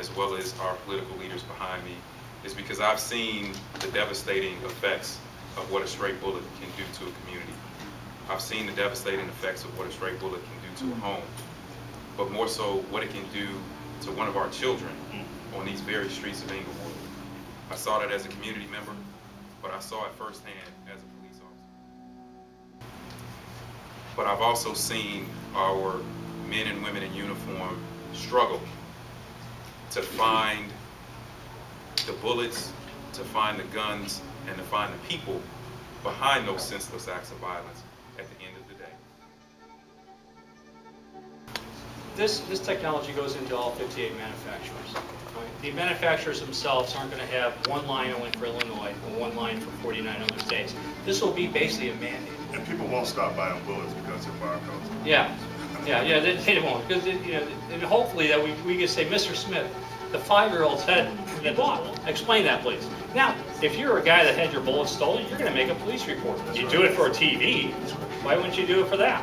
as well as our political leaders behind me, is because I've seen the devastating effects of what a stray bullet can do to a community. I've seen the devastating effects of what a stray bullet can do to a home, but more so what it can do to one of our children on these very streets of Inglewood. I saw that as a community member, but I saw it firsthand as a police officer. But I've also seen our men and women in uniform struggle to find the bullets, to find the guns, and to find the people behind those senseless acts of violence at the end of the day. This technology goes into all 58 manufacturers. Right? The manufacturers themselves aren't going to have one line only for Illinois and one line for 49 other states. This will be basically a mandate. And people won't stop buying bullets because they're barcodes. Yeah, they won't. Because and hopefully that we can say, Mr. Smith, the 5-year-old said he bought. Explain that, please. Now, if you're a guy that had your bullets stolen, you're going to make a police report. You do it for a TV. Why wouldn't you do it for that?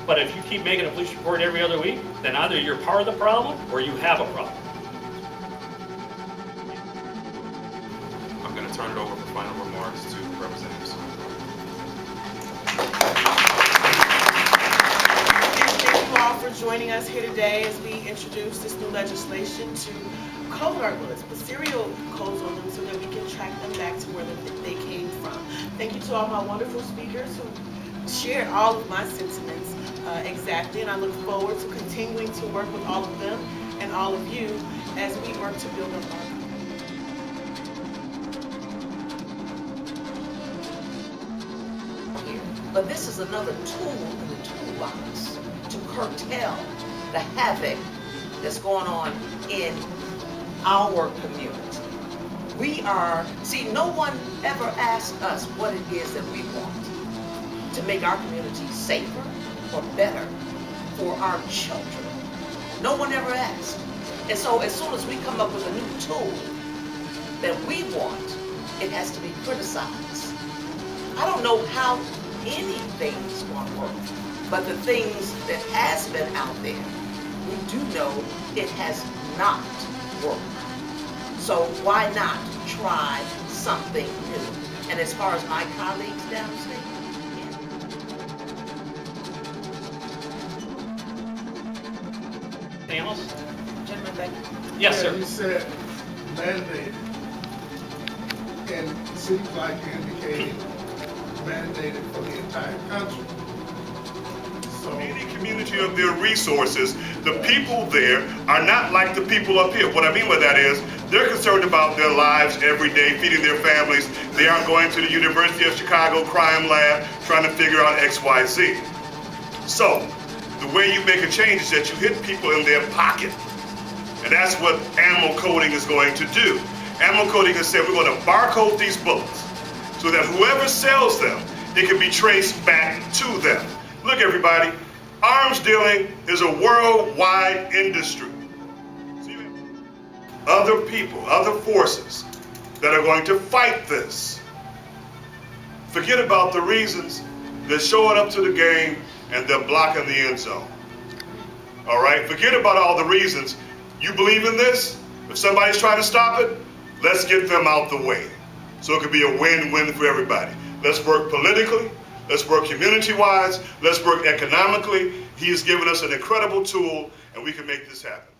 But if you keep making a police report every other week, then either you're part of the problem or you have a problem. I'm going to turn it over for final remarks to Representative Smith. Thank you all for joining us here today as we introduce this new legislation to code our bullets, put serial codes on them so that we can track them back to where they came from. Thank you to all my wonderful speakers who shared all of my sentiments exactly, and I look forward to continuing to work with all of them and all of you as we work to build up our here. But this is another tool in the toolbox to curtail the havoc that's going on in our community. No one ever asked us what it is that we want to make our community safer or better for our children. No one ever asked. And so as soon as we come up with a new tool that we want, it has to be criticized. I don't know how anything's going to work, but the things that has been out there, we do know it has not worked. So why not try something new? And as far as my colleagues downstate, Anything else? gentleman back. Yes, sir. You said mandated, and it seems like you indicated mandated for the entire country. So Any community of their resources, the people there are not like the people up here. What I mean by that is, they're concerned about their lives every day, feeding their families. They aren't going to the University of Chicago crime lab trying to figure out X, Y, Z. So, the way you make a change is that you hit people in their pocket. And that's what ammo coding is going to do. Ammo coding is saying we're going to barcode these bullets so that whoever sells them, it can be traced back to them. Look, everybody, arms dealing is a worldwide industry. So you have other people, other forces that are going to fight this. Forget about the reasons. They're showing up to the game and they're blocking the end zone. All right, forget about all the reasons. You believe in this? If somebody's trying to stop it, let's get them out the way. So it could be a win-win for everybody. Let's work politically, let's work community-wise, let's work economically. He has given us an incredible tool and we can make this happen.